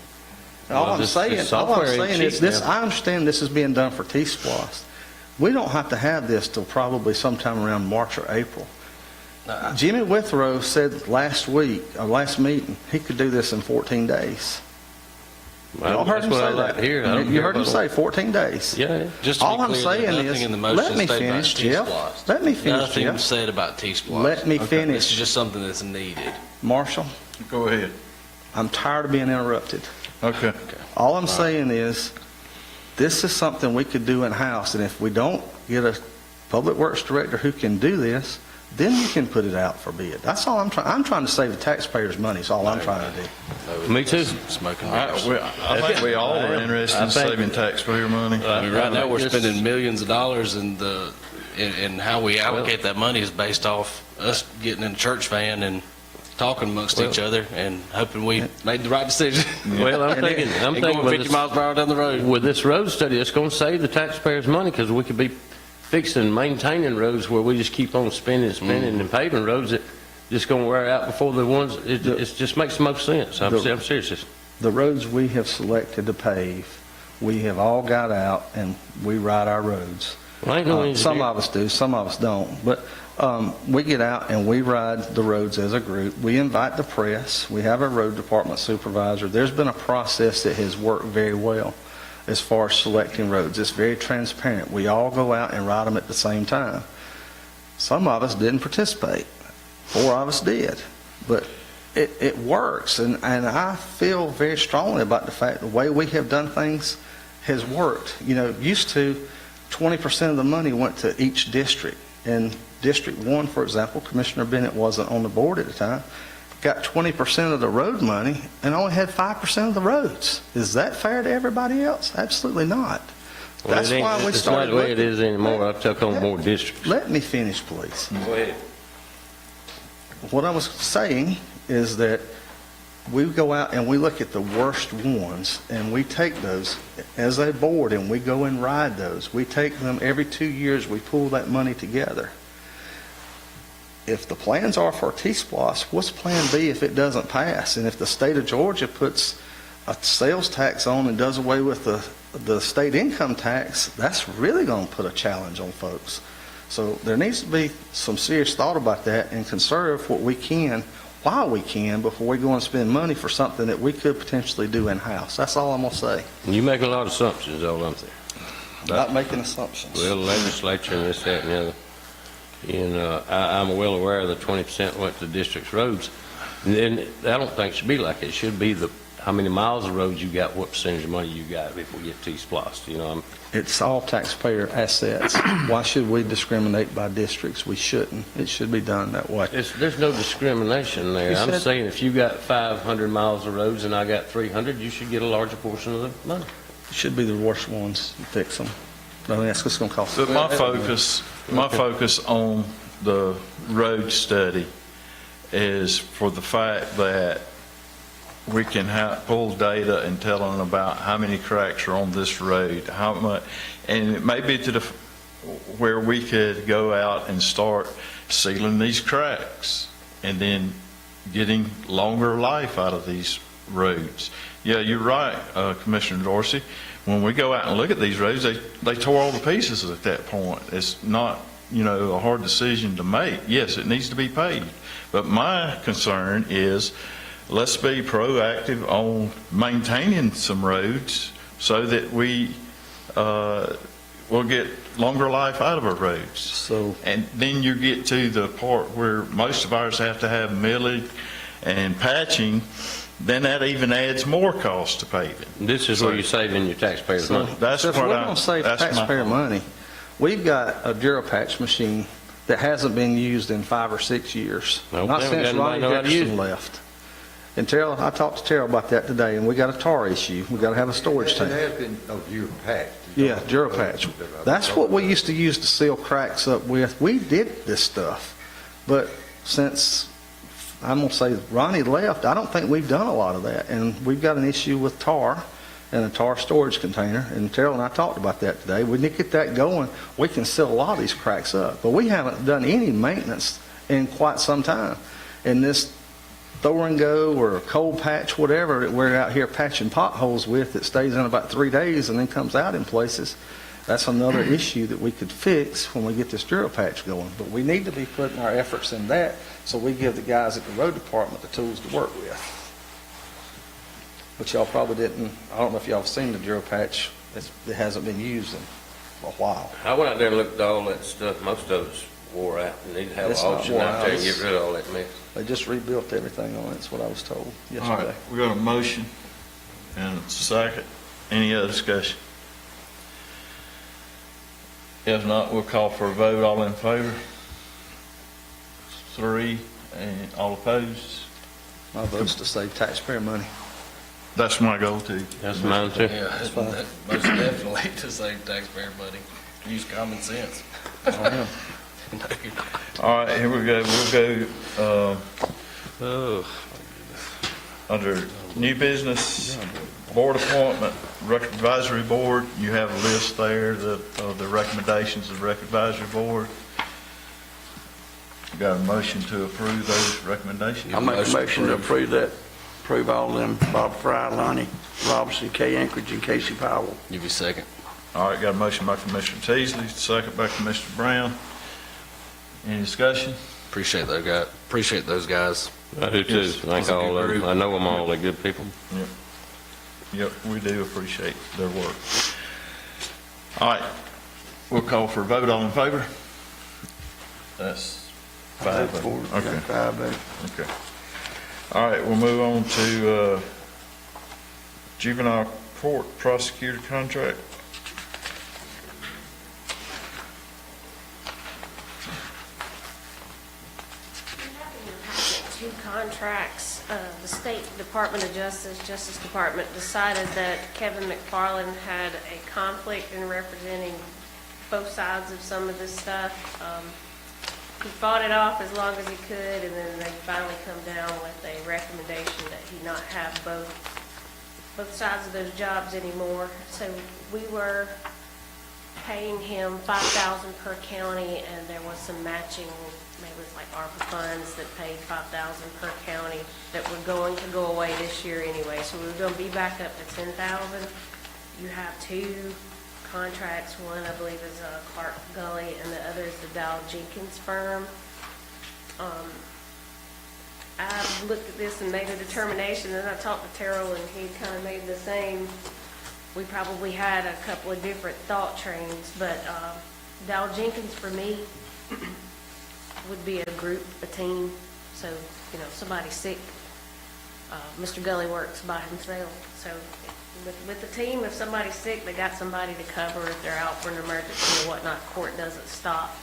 Well, All I'm this saying software ain't is cheap this, now. I understand this is being done for T-Splost. We don't have to have this till probably sometime around March or April. Jimmy Withrow said last meeting, he could do this in 14 days. Y'all heard That's him what say I like that. to hear. I don't You care heard him about say 14 days. Yeah. Just to be All I'm clear, saying there's nothing is, in the motion let me stated about finish, Jeff. T-Splost. Let me finish, Nothing Jeff. said about T-Splost. Let me This finish. is just something that's needed. Marshall, Go ahead. I'm tired of being interrupted. Okay. All I'm saying is, this is something we could do in-house, and if we don't get a public works director who can do this, then you can put it out for bid. That's all I'm trying. I'm trying to save the taxpayers' money, is all I'm trying to do. Me too. Smoking I mirrors. think we all are interested in saving taxpayer money. I mean, right now, we're Just- spending millions of dollars, and how we allocate that money is based off us getting in a church van and talking amongst each other and hoping we made the right decision. Well, I'm And thinking going with 50 this- miles per hour down the road. with this road study, it's going to save the taxpayers money, because we could be fixing, maintaining roads where we just keep on spending and paving roads that just going to wear out before the ones, it just makes the most sense. I'm serious. The roads we have selected to pave, we have all got out and we ride our roads. Well, ain't no engineer. Some of us do, some of us don't. But we get out and we ride the roads as a group. We invite the press. We have a road department supervisor. There's been a process that has worked very well as far as selecting roads. It's very transparent. We all go out and ride them at the same time. Some of us didn't participate. 4 of us did. But it works, and I feel very strongly about the fact the way we have done things has worked. You know, used to 20% of the money went to each district. In District 1, for example, Commissioner Bennett wasn't on the board at the time, got 20% of the road money and only had 5% of the roads. Is that fair to everybody else? Absolutely not. Well, That's why we it's not started the way it looking- is anymore. I've took on more districts. Let me finish, please. Go ahead. What I was saying is that we go out and we look at the worst ones, and we take those as a board, and we go and ride those. We take them every 2 years, we pull that money together. If the plans are for T-Splost, what's Plan B if it doesn't pass? And if the state of Georgia puts a sales tax on and does away with the state income tax, that's really going to put a challenge on folks. So there needs to be some serious thought about that and conserve what we can while we can before we go and spend money for something that we could potentially do in-house. That's all I'm going to say. You make a lot of assumptions, all I'm saying. Not making assumptions. Well, legislature and this, that, and the other. And I'm well aware the 20% went to district's roads. And then I don't think it should be like it. It should be how many miles of roads you got, what percentage of money you got if we get T-Splost, you know. It's all taxpayer assets. Why should we discriminate by districts? We shouldn't. It should be done that way. There's no discrimination there. You I'm said- saying if you got 500 miles of roads and I got 300, you should get a larger portion of the money. It should be the worst ones to fix them. I mean, that's what's going to cost. So my focus on the road study is for the fact that we can pull data and tell them about how many cracks are on this road, how much, and it may be to where we could go out and start sealing these cracks and then getting longer life out of these roads. Yeah, you're right, Commissioner Dorsey. When we go out and look at these roads, they tore all the pieces at that point. It's not, a hard decision to make. Yes, it needs to be paved. But my concern is, let's be proactive on maintaining some roads so that we will get longer life out of our roads. So, And then you get to the part where most of ours have to have milling and patching, then that even adds more cost to paving. This is where you're saving your taxpayers' so money. That's if what we're I- going to save that's my taxpayer thought. money, we've got a Durapatch machine that hasn't been used in 5 or 6 years. Nope, Not they since haven't Ronnie know how to use Dixon it. left. And Terrell, I talked to Terrell about that today, and we got a tar issue. We got to have a storage It tank. has been, you're packed. Yeah, Durapatch. That's what we used to use to seal cracks up with. We did this stuff. But since, I'm going to say Ronnie left, I don't think we've done a lot of that. And we've got an issue with tar and a tar storage container. And Terrell and I talked about that today. We need to get that going. We can seal a lot of these cracks up. But we haven't done any maintenance in quite some time. And this throw and go or cold patch, whatever that we're out here patching potholes with, that stays in about 3 days and then comes out in places, that's another issue that we could fix when we get this Durapatch going. But we need to be putting our efforts in that so we give the guys at the road department the tools to work with. But y'all probably didn't, I don't know if y'all have seen the Durapatch. It hasn't been used in a while. I went out there and looked at all that stuff. Most of it's wore out. You need to have an It's not auction wore out there out. and get rid of all that mess. They just rebuilt everything on it, that's what I was told All yesterday. right, we got a motion and a second. Any other discussion? If not, we'll call for a vote. All in favor? 3, and all opposed? My vote's to save taxpayer money. That's my goal too. That's mine too. Yeah, fine. most definitely to save taxpayer money. Use common sense. I am. All right, here we go. We'll go, Oh, under new business, board appointment, record advisory board. You have a list there of the recommendations of the record advisory board. Got a motion to approve those recommendations? I make a motion to approve that, approve all of them, Bob Fry, Lonnie Robinson, Kay Anchorage, and Casey Powell. Give you a second. All right, got a motion by Commissioner Teasley, second by Commissioner Brown. Any discussion? Appreciate those guys. Appreciate those guys. I do too. Yes. Thank It's a all good of them. group. I know them all. They're good people. Yep, we do appreciate their work. All right, we'll call for a vote. All in favor? That's 5. Vote for it. Okay. 5 vote. Okay. All right, we'll move on to juvenile court prosecutor contract. You have in your packet 2 contracts. The State Department of Justice, Justice Department decided that Kevin McFarland had a conflict in representing both sides of some of this stuff. He fought it off as long as he could, and then they finally come down with a recommendation that he not have both sides of those jobs anymore. So we were paying him $5,000 per county, and there was some matching, maybe it was like ARPA funds that paid $5,000 per county that were going to go away this year anyway. So we were going to be back up to $10,000. You have 2 contracts. One, I believe, is Clark Gully, and the other is the Dow Jenkins firm. I looked at this and made a determination, and I talked to Terrell, and he kind of made the same. We probably had a couple of different thought trains, but Dow Jenkins for me would be a group, a team. So, somebody's sick. Mr. Gully works by himself. So with the team, if somebody's sick, they got somebody to cover if they're out for an emergency or whatnot. Court doesn't stop.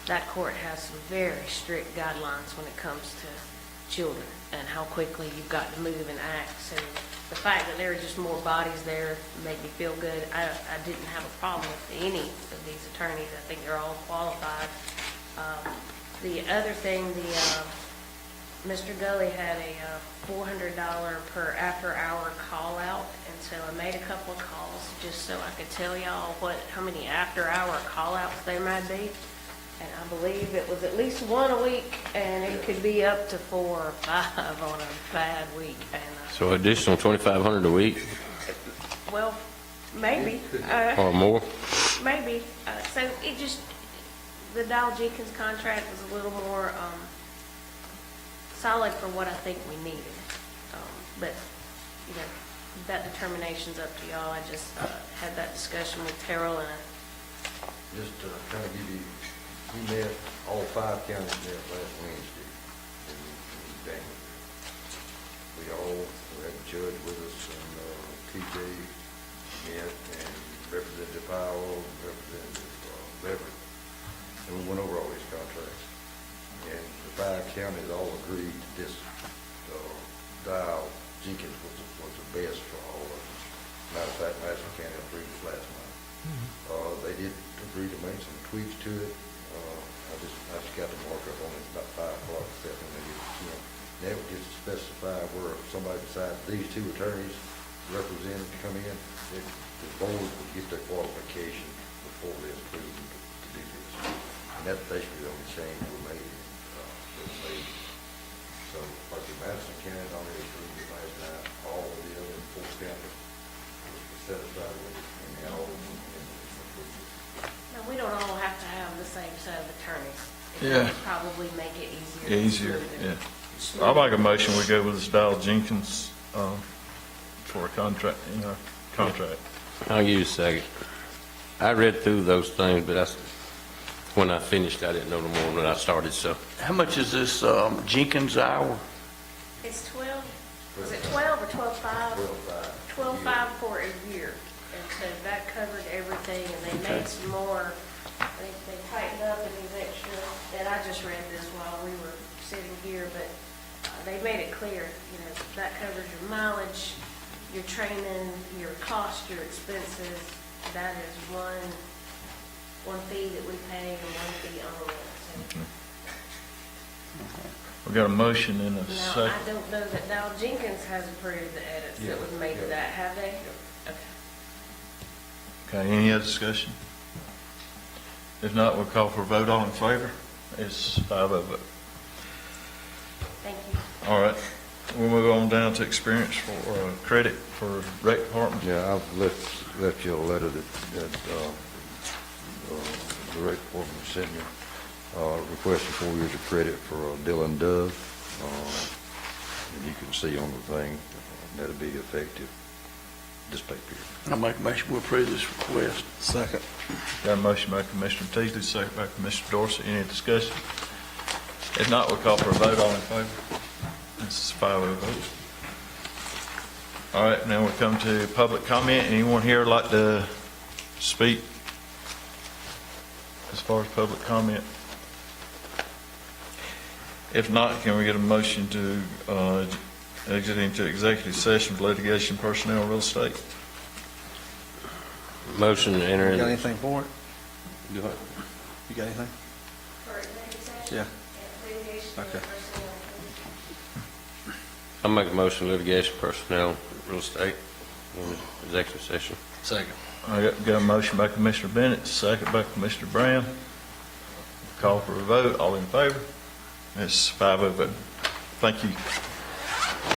That court has some very strict guidelines when it comes to children and how quickly you've got to move and act. So the fact that there are just more bodies there made me feel good. I didn't have a problem with any of these attorneys. I think they're all qualified. The other thing, Mr. Gully had a $400 per after-hour call-out, and so I made a couple of calls just so I could tell y'all how many after-hour call-outs there might be. And I believe it was at least one a week, and it could be up to 4 or 5 on a bad week. And, So additional 2,500 a week well, maybe, or more? maybe. So it just, the Dow Jenkins contract was a little more solid for what I think we needed. But, you know, that determination's up to y'all. I just had that discussion with Terrell, and Just to kind of give you, we met, all 5 counties met last Wednesday in Daniel. We had the judge with us, and TJ met, and Representative Powell, and Representative Beverly, and we went over all these contracts. And the 5 counties all agreed that this Dow Jenkins was the best for all of us. Matter of fact, Madison County approved it last month. They did agree to make some tweaks to it. I just got the markup on it about 5 o'clock this afternoon. That would just specify where if somebody decides these 2 attorneys represented to come in, the board would get their qualification before they approve them to do this. And that's basically the only change we made. So, like the Madison County already approved it last night, all of the other 4 counties was satisfied with it, and now all of them approved it. now, we don't all have to have the same set of attorneys. It Yeah. would probably make it easier. Easier, smoother. yeah. I'll make a motion, we go with this Dow Jenkins for a contract, contract. I'll give you a second. I read through those things, but when I finished, I didn't know no more than I started, so. How much is this Jenkins hour? It's 12, was it 12 or 12.5? 12.5 for a year. And so that covered everything, and they made some more, they tightened up in these extra, and I just read this while we were sitting here, but they made it clear, you know, that covers your mileage, your training, your cost, your expenses. That is one fee that we pay and one fee only. So, We got a motion in a now, second. I don't know that Dow Jenkins has approved the edits that was made to that, have they? Okay. Okay, any other discussion? If not, we'll call for a vote. All in favor? It's 5-0 vote. Thank you. All right, we'll move on down to experience for credit for rec department. Yeah, I've left you a letter that the rec department sent me, requesting 4 years of credit for Dylan Dove. And you can see on the thing, that'll be effective this pay period. I'll make a motion to approve this request. Second. Got a motion by Commissioner Teasley, second by Commissioner Dorsey. Any discussion? If not, we'll call for a vote. All in favor? This is 5-0 vote. All right, now we come to public comment. Anyone here like to speak as far as public comment? If not, can we get a motion to exit into executive session for litigation, personnel, real estate? Motion to enter You got in. anything for it? Go ahead. You got anything? For executive session? Yeah. And litigation and Okay. personnel. I'll make a motion, litigation, personnel, real estate, in executive session. Second. I got a motion by Commissioner Bennett, second by Commissioner Brown. Call for a vote. All in favor? It's 5-0 vote. Thank you.